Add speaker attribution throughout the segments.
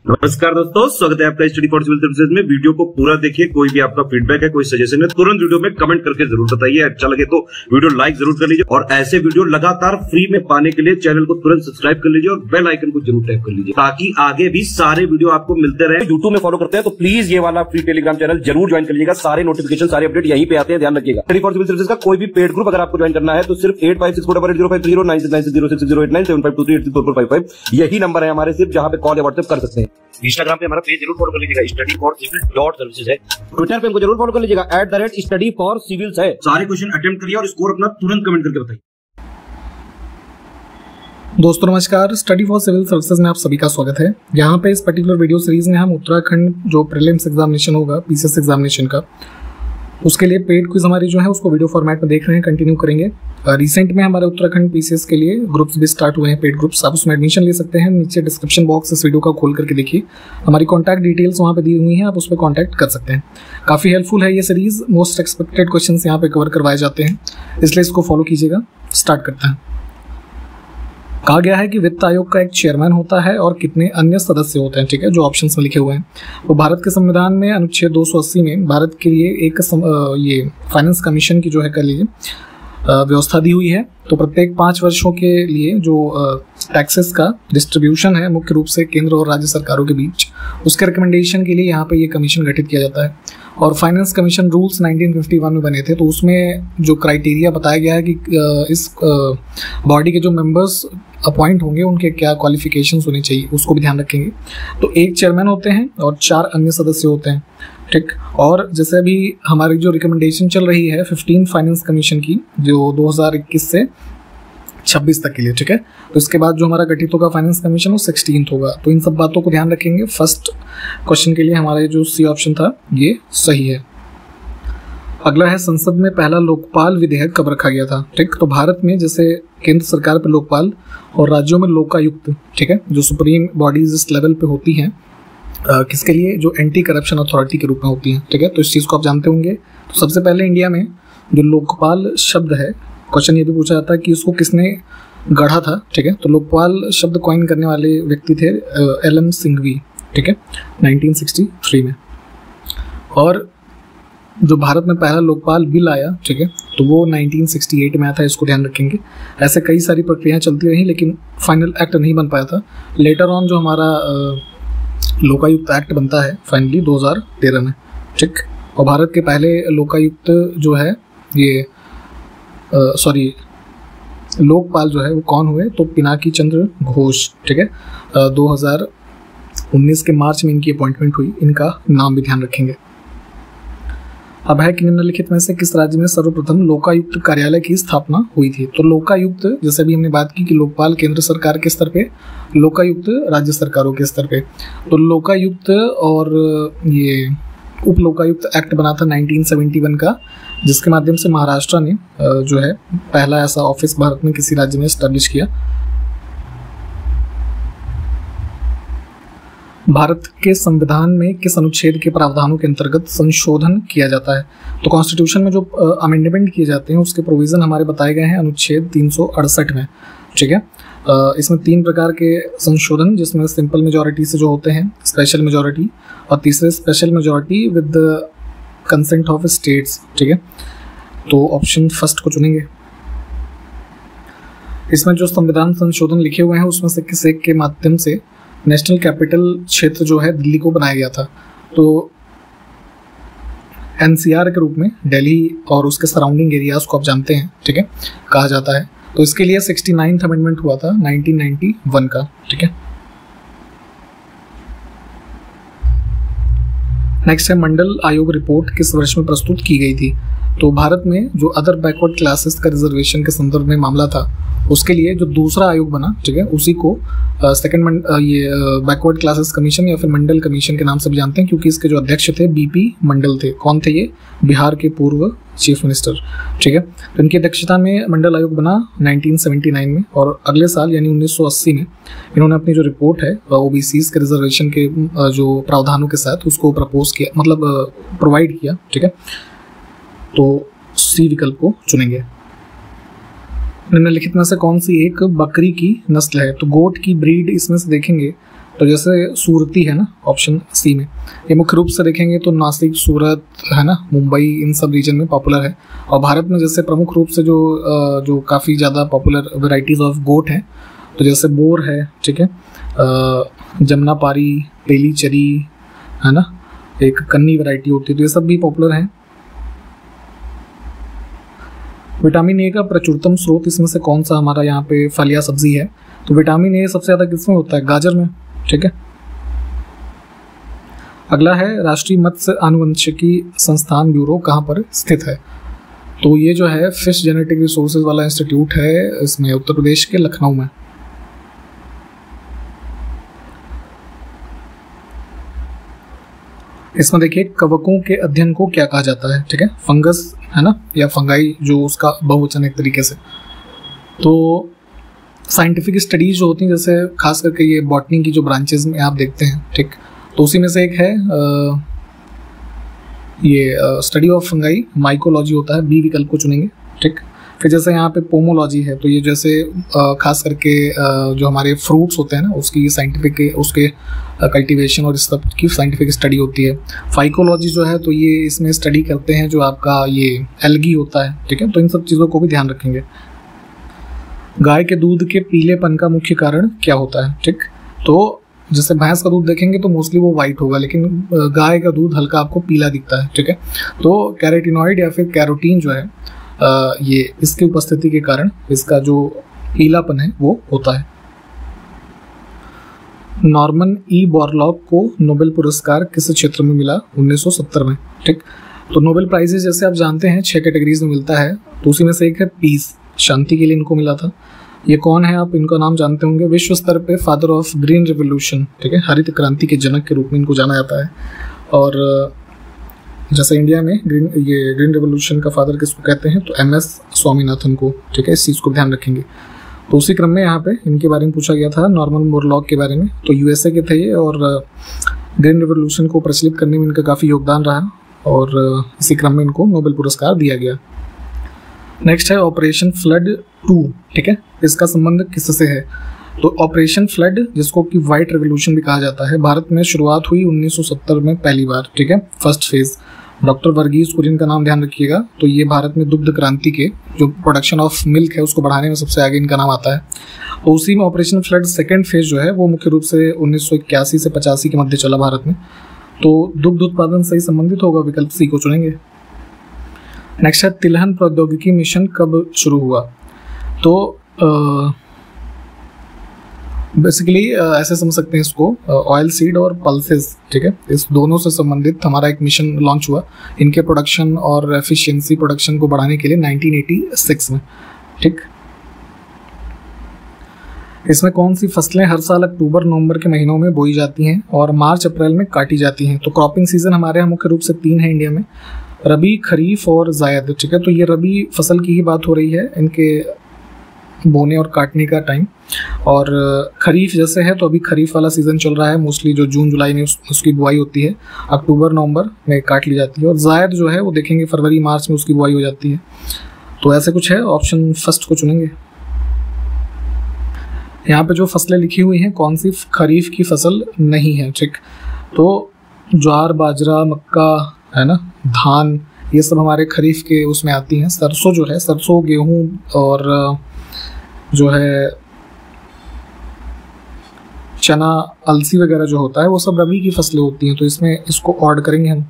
Speaker 1: नमस्कार दोस्तों, स्वागत है आपका स्टडी फॉर सिविल सर्विसेज में। वीडियो को पूरा देखिए। कोई भी आपका फीडबैक है, कोई सजेशन है, तुरंत वीडियो में कमेंट करके जरूर बताइए। अच्छा लगे तो वीडियो लाइक जरूर कर लीजिए और ऐसे वीडियो लगातार फ्री में पाने के लिए चैनल को तुरंत सब्सक्राइब कर लीजिए और बेल आइकन को जरूर टैप कर लीजिए ताकि आगे भी सारे वीडियो आपको मिलते रहे। यूट्यूब में फॉलो करते हैं तो प्लीज ये वाला फ्री टेलीग्राम चैनल जरूर ज्वाइन कर लीजिएगा। सारे नोटिफिकेशन, सारे अपडेट यहीं पे आते हैं, ध्यान रखिएगा। स्टडी फॉर सिविल सर्विसेज का कोई भी पेड ग्रुप अगर आपको ज्वाइन करना है तो सिर्फ 856488053096908608937445 यही नंबर है हमारे, सिर्फ जहां पे कॉल या व्हाट्सएप कर सकते हैं। इंस्टाग्राम पे हमारा पेज जरूर फॉलो कर लीजिएगा, studyforcivil.services है। ट्विटर पे हमको जरूर फॉलो कर लीजिएगा, @studyforcivils है। सारे क्वेश्चन अटेम्प्ट करिए और स्कोर अपना तुरंत कमेंट करके बताइए।
Speaker 2: दोस्तों नमस्कार, स्टडी फॉर सिविल सर्विसेज में आप सभी का स्वागत है। यहाँ पे इस पर्टिकुलर वीडियो सीरीज में हम उत्तराखंड जो प्रीलिम्स एग्जामिनेशन होगा पीसीएस एग्जामिनेशन का, उसके लिए पेड क्विज हमारी जो है उसको वीडियो फॉर्मेट में देख रहे हैं, कंटिन्यू करेंगे। रिसेंट में हमारे उत्तराखंड पीसीएस के लिए ग्रुप्स भी स्टार्ट हुए हैं, पेड ग्रुप्स। आप उसमें एडमिशन ले सकते हैं। नीचे डिस्क्रिप्शन बॉक्स इस वीडियो का खोल करके देखिए, हमारी कॉन्टैक्ट डिटेल्स वहाँ पे दी हुई हैं, आप उस पर कॉन्टैक्ट कर सकते हैं। काफ़ी हेल्पफुल है ये सीरीज, मोस्ट एक्सपेक्टेड क्वेश्चन यहाँ पे कवर करवाए जाते हैं, इसलिए इसको फॉलो कीजिएगा। स्टार्ट करते हैं। कहा गया है कि वित्त आयोग का एक चेयरमैन होता है और कितने अन्य सदस्य होते हैं, ठीक है, जो ऑप्शंस में लिखे हुए हैं। तो भारत के संविधान में अनुच्छेद 280 में भारत के लिए एक ये फाइनेंस कमीशन की जो है, कर लीजिए, व्यवस्था दी हुई है। तो प्रत्येक 5 वर्षों के लिए जो टैक्सेस का डिस्ट्रीब्यूशन है मुख्य रूप से केंद्र और राज्य सरकारों के बीच, उसके रिकमेंडेशन के लिए यहाँ पे ये कमीशन गठित किया जाता है। और फाइनेंस कमीशन रूल्स 1951 में बने थे, तो उसमें जो क्राइटेरिया बताया गया है कि इस बॉडी के जो मेंबर्स अपॉइंट होंगे उनके क्या क्वालिफिकेशंस होने चाहिए, उसको भी ध्यान रखेंगे। तो एक चेयरमैन होते हैं और 4 अन्य सदस्य होते हैं, ठीक। और जैसे अभी हमारी जो रिकमेंडेशन चल रही है 15 फाइनेंस कमीशन की, जो 2021 से 26 तक के लिए, ठीक है। तो इसके बाद जो हमारा गठित होगा फाइनेंस कमीशन वो 16th होगा। तो इन सब बातों को ध्यान रखेंगे। फर्स्ट क्वेश्चन के लिए हमारा जो सी ऑप्शन था ये सही है। अगला है, संसद में पहला लोकपाल विधेयक कब रखा गया था, ठीक। तो भारत में जैसे केंद्र सरकार पे लोकपाल और राज्यों में लोकायुक्त, ठीक है, जो सुप्रीम बॉडीज इस लेवल पे होती हैं, किसके लिए, जो एंटी करप्शन अथॉरिटी के रूप में होती हैं, ठीक है। तो इस चीज़ को आप जानते होंगे। तो सबसे पहले इंडिया में जो लोकपाल शब्द है, क्वेश्चन ये भी पूछा जाता है कि इसको किसने गढ़ा था, ठीक है। तो लोकपाल शब्द कॉइन करने वाले व्यक्ति थे LM सिंघवी, ठीक है, 1963 में। और जो भारत में पहला लोकपाल बिल आया, ठीक है, तो वो 1968 में आया था, इसको ध्यान रखेंगे। ऐसे कई सारी प्रक्रियाएं चलती रही लेकिन फाइनल एक्ट नहीं बन पाया था। लेटर ऑन जो हमारा लोकायुक्त एक्ट बनता है फाइनली 2013 में, ठीक। और भारत के पहले लोकायुक्त जो है ये लोकपाल जो है वो कौन हुए, तो पिनाकी चंद्र घोष, ठीक है। 2019 के मार्च में इनकी अपॉइंटमेंट हुई। इनका नाम भी ध्यान रखेंगे। अब है कि निम्नलिखित में से किस राज्य में सर्वप्रथम लोकायुक्त कार्यालय की स्थापना हुई थी। तो लोकायुक्त, जैसे भी हमने बात की कि लोकपाल केंद्र सरकार के स्तर पे, लोकायुक्त राज्य सरकारों के स्तर पे। तो लोकायुक्त और ये उप लोकायुक्त एक्ट बना था 1971 का, जिसके माध्यम से महाराष्ट्र ने जो है पहला ऐसा ऑफिस भारत में किसी राज्य में एस्टैब्लिश किया। भारत के संविधान में किस अनुच्छेद के प्रावधानों के अंतर्गत संशोधन किया जाता है। तो कॉन्स्टिट्यूशन में जो अमेंडमेंट किए जाते हैं उसके प्रोविजन हमारे बताए गए हैं अनुच्छेद 368 में, ठीक है। इसमें 3 प्रकार के संशोधन, जिसमें सिंपल मेजॉरिटी से जो होते हैं, स्पेशल मेजॉरिटी, और तीसरे special majority with consent of states, ठीक है। तो ऑप्शन फर्स्ट को चुनेंगे। इसमें जो संविधान संशोधन लिखे हुए हैं उसमें से किसी एक के माध्यम से नेशनल कैपिटल क्षेत्र जो है दिल्ली को बनाया गया था। तो NCR के रूप में दिल्ली और उसके सराउंडिंग एरियाज को आप जानते हैं, ठीक है, कहा जाता है। तो इसके लिए 69th अमेंडमेंट हुआ था 1991 का, ठीक है। नेक्स्ट है, मंडल आयोग रिपोर्ट किस वर्ष में प्रस्तुत की गई थी। तो भारत में जो अदर बैकवर्ड क्लासेस का रिजर्वेशन के संदर्भ में मामला था, उसके लिए जो दूसरा आयोग बना, ठीक है, उसी को सेकंड ये बैकवर्ड क्लासेस कमीशन या फिर मंडल कमीशन के नाम से भी जानते हैं, क्योंकि इसके जो अध्यक्ष थे BP मंडल थे। कौन थे ये? बिहार के पूर्व चीफ मिनिस्टर, ठीक है। तो इनकी अध्यक्षता में मंडल आयोग बना 1979 में, और अगले साल यानी 1980 में इन्होंने अपनी जो रिपोर्ट है OBCs के रिजर्वेशन के जो प्रावधानों के साथ उसको प्रपोज किया, मतलब प्रोवाइड किया, ठीक है। तो C विकल्प को चुनेंगे। निम्नलिखित में से कौन सी एक बकरी की नस्ल है। तो गोट की ब्रीड इसमें से देखेंगे तो जैसे सूरती है ना ऑप्शन सी में, ये मुख्य रूप से देखेंगे तो नासिक, सूरत है ना, मुंबई, इन सब रीजन में पॉपुलर है। और भारत में जैसे प्रमुख रूप से जो काफ़ी ज़्यादा पॉपुलर वेराइटीज़ ऑफ गोट हैं, तो जैसे बोर है, ठीक है, जमुनापारी, पेली चरी है ना, एक कन्नी वैरायटी होती है, तो ये सब भी पॉपुलर हैं। विटामिन ए का प्रचुरतम स्रोत इसमें से कौन सा हमारा यहाँ पे फल या सब्जी है? तो विटामिन ए सबसे ज़्यादा किसमें होता है? गाजर में, ठीक है। अगला है राष्ट्रीय मत्स्य आनुवंशिकी संस्थान ब्यूरो कहाँ पर स्थित है? तो ये जो है फिश जेनेटिक रिसोर्सेज वाला इंस्टीट्यूट है, इसमें उत्तर प्रदेश के लखनऊ में। इसमें देखिए कवकों के अध्ययन को क्या कहा जाता है, ठीक है, फंगस है ना, या फंगाई जो उसका बहुवचन एक तरीके से। तो साइंटिफिक स्टडीज जो होती हैं, जैसे खास करके ये बॉटनी की जो ब्रांचेज में आप देखते हैं, ठीक, तो उसी में से एक है ये स्टडी ऑफ फंगाई, माइकोलॉजी होता है, बी विकल्प को चुनेंगे, ठीक। फिर जैसे यहाँ पे पोमोलॉजी है, तो ये जैसे खास करके जो हमारे फ्रूट्स होते हैं ना, उसकी साइंटिफिक, उसके कल्टीवेशन और इस सब की साइंटिफिक स्टडी होती है। फाइकोलॉजी जो है, तो ये इसमें स्टडी करते हैं जो आपका ये एल्गी होता है, ठीक है, तो इन सब चीज़ों को भी ध्यान रखेंगे। गाय के दूध के पीलेपन का मुख्य कारण क्या होता है, ठीक, तो जैसे भैंस का दूध देखेंगे तो मोस्टली वो वाइट होगा, लेकिन गाय का दूध हल्का आपको पीला दिखता है, ठीक है। तो कैरोटिनॉइड या फिर कैरोटीन जो है, ये इसकी उपस्थिति के कारण इसका जो पीलापन है वो होता है। नॉर्मन ई बोरलॉग को नोबेल पुरस्कार किस क्षेत्र में मिला? 1970 में, ठीक। तो नोबेल प्राइजेस जैसे आप जानते हैं 6 कैटेगरीज में मिलता है, तो उसी में से एक है पीस, शांति के लिए इनको मिला था। ये कौन है, आप इनका नाम जानते होंगे, विश्व स्तर पे फादर ऑफ ग्रीन रिवोल्यूशन, ठीक है, हरित क्रांति के जनक के रूप में इनको जाना जाता है। और जैसे इंडिया में ग्रीन रिवोल्यूशन का फादर किसको कहते हैं, तो MS स्वामीनाथन को, ठीक है, इस चीज़ को ध्यान रखेंगे। तो उसी क्रम में यहाँ पे इनके बारे में पूछा गया था, नॉर्मन बोरलॉग के बारे में, तो USA के थे ये, और ग्रीन रिवोल्यूशन को प्रचलित करने में इनका काफ़ी योगदान रहा, और इसी क्रम में इनको नोबेल पुरस्कार दिया गया। नेक्स्ट है ऑपरेशन फ्लड 2, ठीक है, इसका संबंध किससे है? तो ऑपरेशन फ्लड, जिसको कि वाइट रेवोल्यूशन भी कहा जाता है, भारत में शुरुआत हुई 1970 में पहली बार, ठीक है, first phase. Doctor Varghese Kurien का नाम ध्यान रखिएगा। तो ये भारत में दुग्ध क्रांति के जो प्रोडक्शन ऑफ मिल्क है उसको बढ़ाने में सबसे आगे इनका नाम आता है। तो उसी में ऑपरेशन फ्लड सेकेंड फेज जो है वो मुख्य रूप से 1981 से 85 के मध्य चला भारत में। तो दुग्ध उत्पादन से ही संबंधित होगा, विकल्प सी को चुनेंगे। नेक्स्ट है तिलहन प्रौद्योगिकी मिशन कब शुरू हुआ? तो बेसिकली ऐसे समझ सकते हैं इसको, ऑयल सीड और पल्सेस, ठीक है, इस दोनों से संबंधित हमारा एक मिशन लॉन्च हुआ, इनके प्रोडक्शन और एफिशिएंसी प्रोडक्शन को बढ़ाने के लिए 1986 में, ठीक। इसमें कौन सी फसलें हर साल अक्टूबर नवंबर के महीनों में बोई जाती हैं और मार्च अप्रैल में काटी जाती हैं? तो क्रॉपिंग सीजन हमारे यहाँ मुख्य रूप से 3 है इंडिया में, रबी, खरीफ और जायद, ठीक है। तो ये रबी फसल की ही बात हो रही है, इनके बोने और काटने का टाइम। और खरीफ जैसे है तो अभी खरीफ वाला सीज़न चल रहा है, मोस्टली जो जून जुलाई में उसकी बुआई होती है, अक्टूबर नवंबर में काट ली जाती है। और जायद जो है वो देखेंगे फरवरी मार्च में उसकी बुआई हो जाती है। तो ऐसे कुछ है, ऑप्शन फर्स्ट को चुनेंगे। यहाँ पे जो फसलें लिखी हुई हैं कौन सी खरीफ की फसल नहीं है, ठीक। तो ज्वार, बाजरा, मक्का है ना, धान, ये सब हमारे खरीफ के उसमें आती हैं। सरसों जो है, सरसों, गेहूँ और जो है चना, अलसी वगैरह जो होता है वो सब रबी की फसलें होती हैं, तो इसमें इसको ऑड करेंगे हम।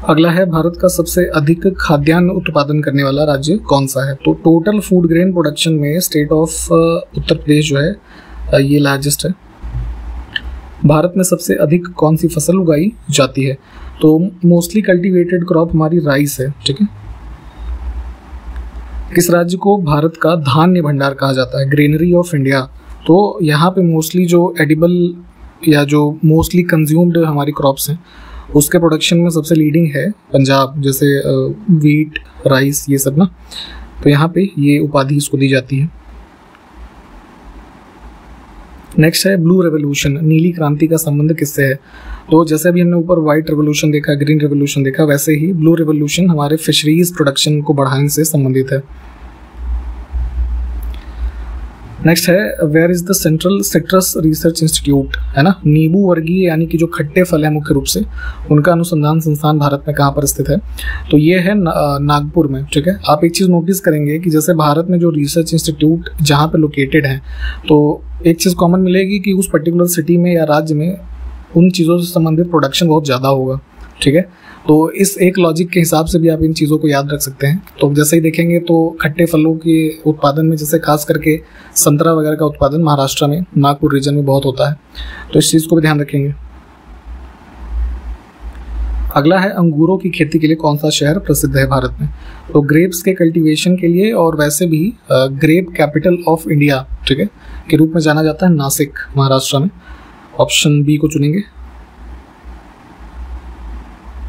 Speaker 2: अगला है भारत का सबसे अधिक खाद्यान्न उत्पादन करने वाला राज्य कौन सा है? तो टोटल फूड ग्रेन प्रोडक्शन में स्टेट ऑफ उत्तर प्रदेश जो है ये लार्जेस्ट है। भारत में सबसे अधिक कौन सी फसल उगाई जाती है? तो मोस्टली कल्टीवेटेड क्रॉप हमारी राइस है, ठीक है। किस राज्य को भारत का धान्य भंडार कहा जाता है? Granary of India. तो यहाँ पे मोस्टली जो एडिबल या जो मोस्टली कंज्यूम्ड हमारी क्रॉप्स हैं उसके प्रोडक्शन में सबसे लीडिंग है पंजाब, जैसे वीट, राइस, ये सब ना, तो यहाँ पे ये उपाधि इसको दी जाती है। नेक्स्ट है ब्लू रेवोल्यूशन, नीली क्रांति का संबंध किससे है? तो जैसे अभी हमने ऊपर व्हाइट रेवोल्यूशन देखा, ग्रीन रेवोल्यूशन देखा, वैसे ही ब्लू रेवोल्यूशन हमारे फिशरीज प्रोडक्शन को बढ़ाने से संबंधित है। नेक्स्ट है where is the central citrus research institute, है ना, नींबू वर्गीय यानी कि जो खट्टे फल है मुख्य रूप से, उनका अनुसंधान संस्थान भारत में कहाँ पर स्थित है? तो ये है नागपुर में। ठीक है, आप एक चीज़ नोटिस करेंगे कि जैसे भारत में जो रिसर्च इंस्टीट्यूट जहाँ पे लोकेटेड है, तो एक चीज़ कॉमन मिलेगी कि उस पर्टिकुलर सिटी में या राज्य में उन चीज़ों से संबंधित प्रोडक्शन बहुत ज़्यादा होगा। ठीक है, तो इस एक लॉजिक के हिसाब से भी आप इन चीज़ों को याद रख सकते हैं। तो जैसे ही देखेंगे तो खट्टे फलों के उत्पादन में जैसे खास करके संतरा वगैरह का उत्पादन महाराष्ट्र में नागपुर रीजन में बहुत होता है, तो इस चीज़ को भी ध्यान रखेंगे। अगला है अंगूरों की खेती के लिए कौन सा शहर प्रसिद्ध है भारत में? तो ग्रेप्स के कल्टीवेशन के लिए और वैसे भी ग्रेप कैपिटल ऑफ इंडिया, ठीक है, के रूप में जाना जाता है नासिक, महाराष्ट्र में। ऑप्शन बी को चुनेंगे।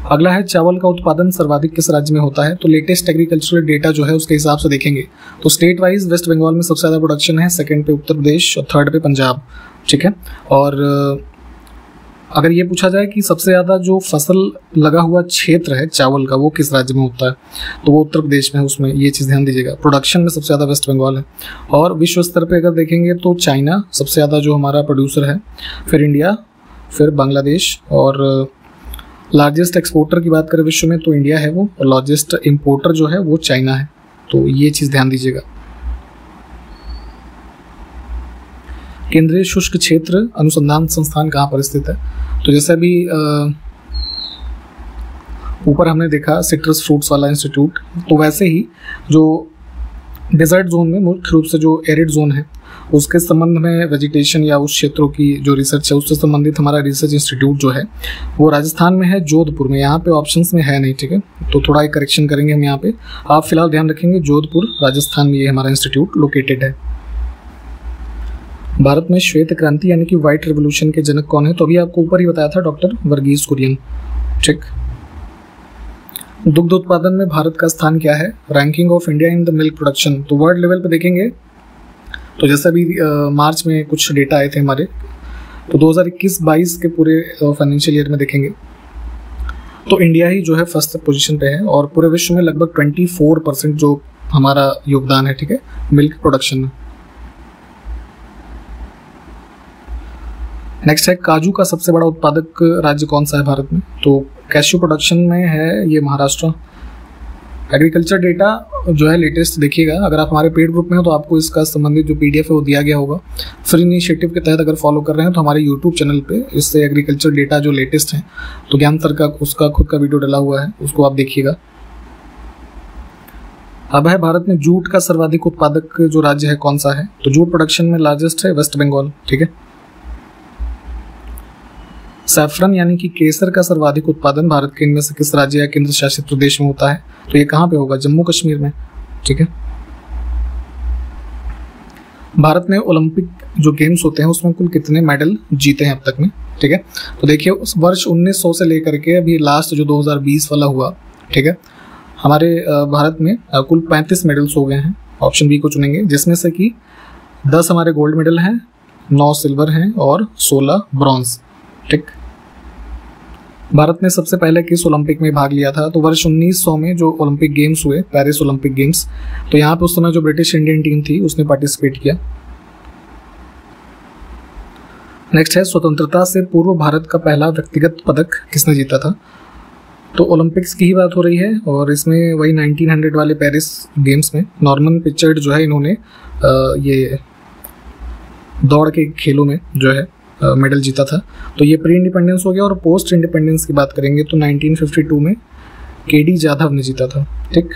Speaker 2: अगला है चावल का उत्पादन सर्वाधिक किस राज्य में होता है? तो लेटेस्ट एग्रीकल्चरल डेटा जो है उसके हिसाब से देखेंगे तो स्टेट वाइज वेस्ट बंगाल में सबसे ज़्यादा प्रोडक्शन है, सेकंड पे उत्तर प्रदेश और थर्ड पे पंजाब। ठीक है, और अगर ये पूछा जाए कि सबसे ज़्यादा जो फसल लगा हुआ क्षेत्र है चावल का वो किस राज्य में होता है, तो वो उत्तर प्रदेश में है, उसमें ये चीज़ ध्यान दीजिएगा। प्रोडक्शन में सबसे ज़्यादा वेस्ट बंगाल है। और विश्व स्तर पर अगर देखेंगे तो चाइना सबसे ज़्यादा जो हमारा प्रोड्यूसर है, फिर इंडिया, फिर बांग्लादेश, और लार्जेस्ट एक्सपोर्टर की बात करें विश्व में तो इंडिया है वो, और लार्जेस्ट इंपोर्टर जो है वो चाइना है। तो ये चीज़ ध्यान दीजिएगा। केंद्रीय शुष्क क्षेत्र अनुसंधान संस्थान कहाँ पर स्थित है? तो जैसे अभी ऊपर हमने देखा सिट्रस फ्रूट्स वाला इंस्टीट्यूट, तो वैसे ही जो डेजर्ट जोन में मुख्य रूप से जो एरिड जोन है उसके संबंध में वेजिटेशन या उस क्षेत्रों की जो रिसर्च है उससे संबंधित हमारा रिसर्च इंस्टीट्यूट जो है वो राजस्थान में है, जोधपुर में। यहाँ पे ऑप्शंस में है नहीं, ठीक है, तो थोड़ा एक करेक्शन करेंगे हम यहाँ पे। आप फिलहाल ध्यान रखेंगे जोधपुर राजस्थान में ये हमारा इंस्टीट्यूट लोकेटेड है। भारत में श्वेत क्रांति यानी कि व्हाइट रेवोल्यूशन के जनक कौन है? तो अभी आपको ऊपर ही बताया था, डॉक्टर वर्गीस कुरियन। ठीक। दुग्ध उत्पादन में भारत का स्थान क्या है? Ranking of India in the milk production. तो वर्ल्ड लेवल पे देखेंगे तो जैसे अभी मार्च में कुछ डेटा आए थे हमारे, तो 2021-22 के पूरे फाइनेंशियल ईयर में देखेंगे तो इंडिया ही जो है फर्स्ट पोजीशन पे है, और पूरे विश्व में लगभग 24% जो हमारा योगदान है, ठीक है, मिल्क प्रोडक्शन में। नेक्स्ट है काजू का सबसे बड़ा उत्पादक राज्य कौन सा है भारत में? तो कैश्यू प्रोडक्शन में है ये महाराष्ट्र। एग्रीकल्चर डेटा जो है लेटेस्ट देखिएगा, अगर आप हमारे पेड ग्रुप में हो तो आपको इसका संबंधित जो PDF है वो दिया गया होगा। फ्री इनिशिएटिव के तहत अगर फॉलो कर रहे हैं तो हमारे यूट्यूब चैनल पे इससे एग्रीकल्चर डेटा जो लेटेस्ट है तो ज्ञान सर का उसका खुद का वीडियो डला हुआ है, उसको आप देखिएगा। अब है भारत में जूट का सर्वाधिक उत्पादक जो राज्य है कौन सा है? तो जूट प्रोडक्शन में लार्जेस्ट है वेस्ट बंगाल। ठीक है। सैफरन यानी कि केसर का सर्वाधिक उत्पादन भारत के इनमें से किस राज्य या केंद्र शासित प्रदेश में होता है? तो ये कहाँ पे होगा? जम्मू कश्मीर में। ठीक है। भारत में ओलंपिक जो गेम्स होते हैं उसमें कुल कितने मेडल जीते हैं अब तक में? ठीक है, तो देखिए उस वर्ष 1900 से लेकर के अभी लास्ट जो 2020 वाला हुआ, ठीक है, हमारे भारत में कुल 35 मेडल्स हो गए हैं। ऑप्शन बी को चुनेंगे, जिसमें से कि 10 हमारे गोल्ड मेडल हैं, 9 सिल्वर हैं और 16 ब्रॉन्ज। ठीक। भारत ने सबसे पहले किस ओलंपिक में भाग लिया था? तो वर्ष 1900 में जो ओलंपिक गेम्स हुए, पेरिस ओलंपिक गेम्स, तो यहाँ पे उस समय जो ब्रिटिश इंडियन टीम थी उसने पार्टिसिपेट किया। नेक्स्ट है स्वतंत्रता से पूर्व भारत का पहला व्यक्तिगत पदक किसने जीता था? तो ओलंपिक्स की ही बात हो रही है, और इसमें वही 1900 वाले पेरिस गेम्स में नॉर्मन पिचर्ड जो है इन्होंने ये दौड़ के खेलों में जो है मेडल जीता था। तो ये प्री इंडिपेंडेंस हो गया। और पोस्ट इंडिपेंडेंस की बात करेंगे तो 1952 में KD जाधव ने जीता था। ठीक।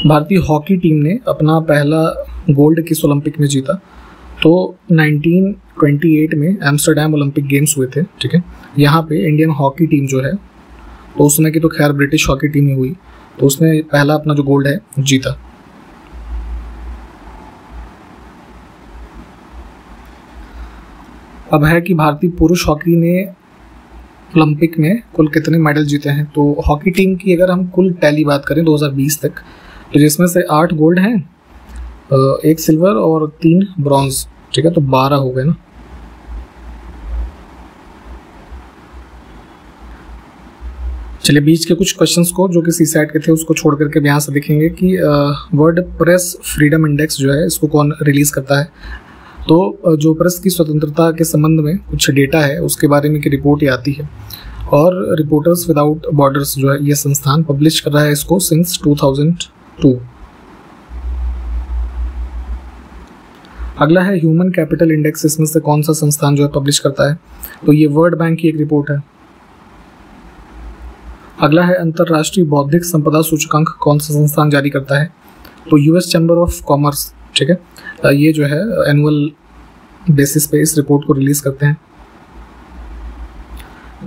Speaker 2: भारतीय हॉकी टीम ने अपना पहला गोल्ड किस ओलंपिक में जीता? तो 1928 में एम्स्टर्डम ओलंपिक गेम्स हुए थे। ठीक है, यहाँ पे इंडियन हॉकी टीम जो है, तो उस समय की तो खैर ब्रिटिश हॉकी टीम ही हुई, तो उसने पहला अपना जो गोल्ड है जीता। अब है कि भारतीय पुरुष हॉकी ने ओलंपिक में कुल कितने मेडल जीते हैं? तो हॉकी टीम की अगर हम कुल टैली बात करें 2020 तक, तो जिसमें से 8 गोल्ड हैं, 1 सिल्वर और 3 ब्रॉन्ज। ठीक है, तो 12 हो गए ना। चलिए बीच के कुछ क्वेश्चंस को जो कि सीसैट के थे उसको छोड़ करके यहाँ से देखेंगे कि वर्ल्ड प्रेस फ्रीडम इंडेक्स जो है इसको कौन रिलीज करता है। तो जो प्रेस की स्वतंत्रता के संबंध में कुछ डेटा है उसके बारे में की रिपोर्ट ये आती है, और रिपोर्टर्स विदाउट बॉर्डर्स जो है ये संस्थान पब्लिश कर रहा है इसको सिंस 2002। अगला है ह्यूमन कैपिटल इंडेक्स, इसमें से कौन सा संस्थान जो है पब्लिश करता है, तो ये वर्ल्ड बैंक की एक रिपोर्ट है। अगला है अंतरराष्ट्रीय बौद्धिक संपदा सूचकांक, कौन सा संस्थान जारी करता है, तो यूएस चैम्बर ऑफ कॉमर्स, ठीक है, ये जो है एनुअल बेसिस पे इस रिपोर्ट को रिलीज करते हैं।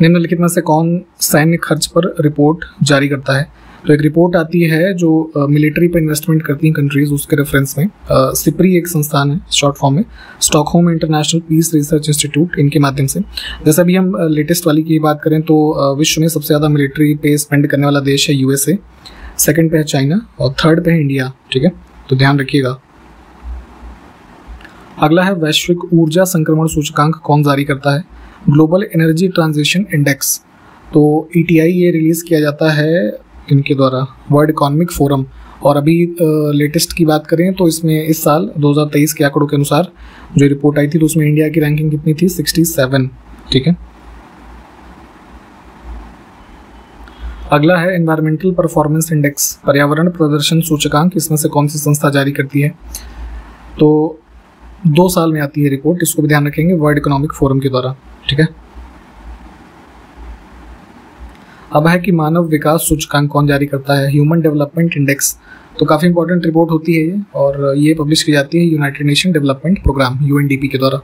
Speaker 2: निम्नलिखित में से कौन सैन्य खर्च पर रिपोर्ट जारी करता है, तो एक रिपोर्ट आती है जो मिलिट्री पे इन्वेस्टमेंट करती हैं कंट्रीज, उसके रेफरेंस में सिप्री एक संस्थान है शॉर्ट फॉर्म में, Stockholm International Peace Research Institute, इनके माध्यम से। जैसे अभी हम लेटेस्ट वाली की बात करें तो विश्व में सबसे ज़्यादा मिलिट्री पे स्पेंड करने वाला देश है यूएसए, सेकंड पे है चाइना और थर्ड पे है इंडिया, ठीक है, तो ध्यान रखिएगा। अगला है वैश्विक ऊर्जा संक्रमण सूचकांक, कौन जारी करता है, ग्लोबल एनर्जी ट्रांजिशन इंडेक्स, तो ETI ये रिलीज किया जाता है इनके द्वारा, वर्ल्ड इकोनॉमिक फोरम। और अभी लेटेस्ट की बात करें तो इसमें इस साल 2023 के आंकड़ों के अनुसार जो रिपोर्ट आई थी तो उसमें इंडिया की रैंकिंग कितनी थी, 67, ठीक है। अगला है एनवायरमेंटल परफॉर्मेंस इंडेक्स, पर्यावरण प्रदर्शन सूचकांक, इसमें से कौन सी संस्था जारी करती है, तो 2 साल में आती है रिपोर्ट, इसको भी ध्यान रखेंगे, वर्ल्ड इकोनॉमिक फोरम के द्वारा, ठीक है। अब है कि मानव विकास सूचकांक कौन जारी करता है, ह्यूमन डेवलपमेंट इंडेक्स, तो काफ़ी इंपॉर्टेंट रिपोर्ट होती है ये, और ये पब्लिश की जाती है United Nation Development Programme UNDP के द्वारा।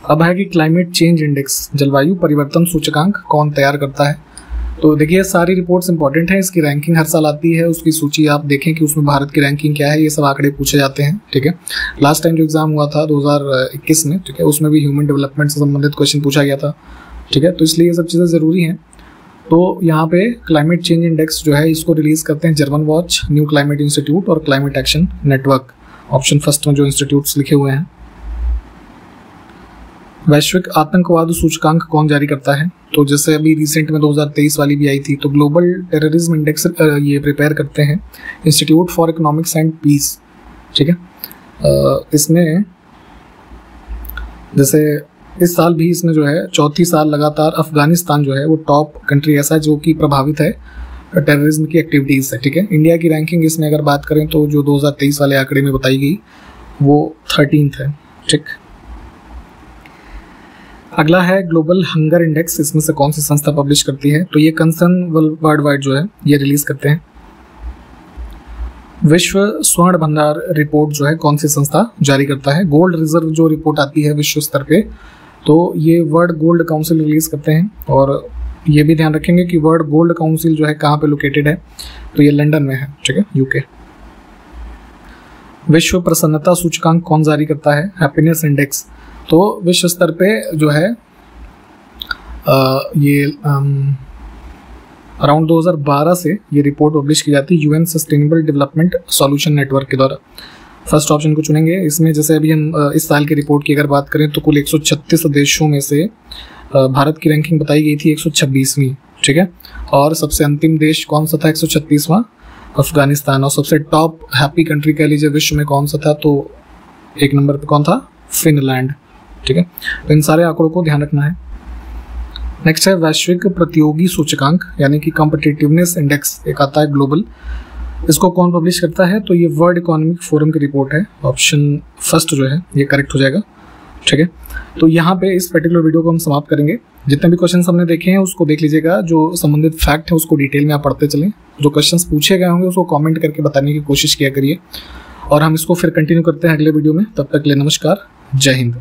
Speaker 2: अब है कि क्लाइमेट चेंज इंडेक्स, जलवायु परिवर्तन सूचकांक, कौन तैयार करता है, तो देखिए सारी रिपोर्ट्स इंपॉर्टेंट हैं, इसकी रैंकिंग हर साल आती है, उसकी सूची आप देखें कि उसमें भारत की रैंकिंग क्या है, ये सब आंकड़े पूछे जाते हैं, ठीक है। लास्ट टाइम जो एग्जाम हुआ था 2021 में, ठीक है, उसमें भी ह्यूमन डेवलपमेंट से संबंधित क्वेश्चन पूछा गया था, ठीक है, तो इसलिए ये सब चीज़ें ज़रूरी हैं। तो यहाँ पे क्लाइमेट चेंज इंडेक्स जो है इसको रिलीज़ करते हैं German watch, new climate institute और climate action network, option first में जो इंस्टीट्यूट्स लिखे हुए हैं। वैश्विक आतंकवाद सूचकांक कौन जारी करता है, तो जैसे अभी रिसेंट में 2023 वाली भी आई थी, तो ग्लोबल टेररिज्म इंडेक्स ये प्रिपेयर करते हैं Institute for Economics and Peace, ठीक है। इसमें जैसे इस साल भी इसमें जो है चौथी साल लगातार अफगानिस्तान जो है वो टॉप कंट्री ऐसा है जो कि प्रभावित है टेररिज्म की एक्टिविटीज़ से, ठीक है। इंडिया की रैंकिंग इसमें अगर बात करें तो जो 2023 वाले आंकड़े में बताई गई वो 13th है, ठीक। अगला है ग्लोबल हंगर इंडेक्स, इसमें से कौन सी संस्था पब्लिश करती है, तो ये कंसर्न वर्ल्ड वाइड जो है ये रिलीज करते हैं। विश्व स्वर्ण भंडार रिपोर्ट जो है कौन सी संस्था जारी करता है, गोल्ड रिजर्व जो रिपोर्ट आती है विश्व स्तर पे तो ये वर्ल्ड गोल्ड काउंसिल रिलीज करते हैं, और ये भी ध्यान रखेंगे कि वर्ल्ड गोल्ड काउंसिल जो है कहाँ पे लोकेटेड है, तो ये लंदन में है, ठीक है, UK। विश्व प्रसन्नता सूचकांक कौन जारी करता है, हैप्पीनेस इंडेक्स, तो विश्व स्तर पे जो है ये अराउंड 2012 से ये रिपोर्ट पब्लिश की जाती है UN sustainable development solution network के द्वारा। फर्स्ट ऑप्शन को चुनेंगे। इसमें जैसे अभी हम इस साल की रिपोर्ट की अगर बात करें तो कुल 136 देशों में से भारत की रैंकिंग बताई गई थी 126वीं, ठीक है, और सबसे अंतिम देश कौन सा था, 136वां अफगानिस्तान, और सबसे टॉप हैप्पी कंट्री कह लीजिए विश्व में कौन सा था, तो 1 नंबर पे कौन था, फिनलैंड, ठीक है। तो इन सारे आंकड़ों को ध्यान रखना है। नेक्स्ट है वैश्विक प्रतियोगी सूचकांक यानी कि कॉम्पिटिटिवनेस इंडेक्स, एक आता है ग्लोबल, इसको कौन पब्लिश करता है, तो ये वर्ल्ड इकोनॉमिक फोरम की रिपोर्ट है, ऑप्शन फर्स्ट जो है ये करेक्ट हो जाएगा, ठीक है। तो यहाँ पे इस पर्टिकुलर वीडियो को हम समाप्त करेंगे। जितने भी क्वेश्चन हमने देखे हैं उसको देख लीजिएगा, जो संबंधित फैक्ट है उसको डिटेल में आप पढ़ते चलें, जो क्वेश्चंस पूछे गए होंगे उसको कमेंट करके बताने की कोशिश किया करिए, और हम इसको फिर कंटिन्यू करते हैं अगले वीडियो में। तब तक के लिए नमस्कार, जय हिंद।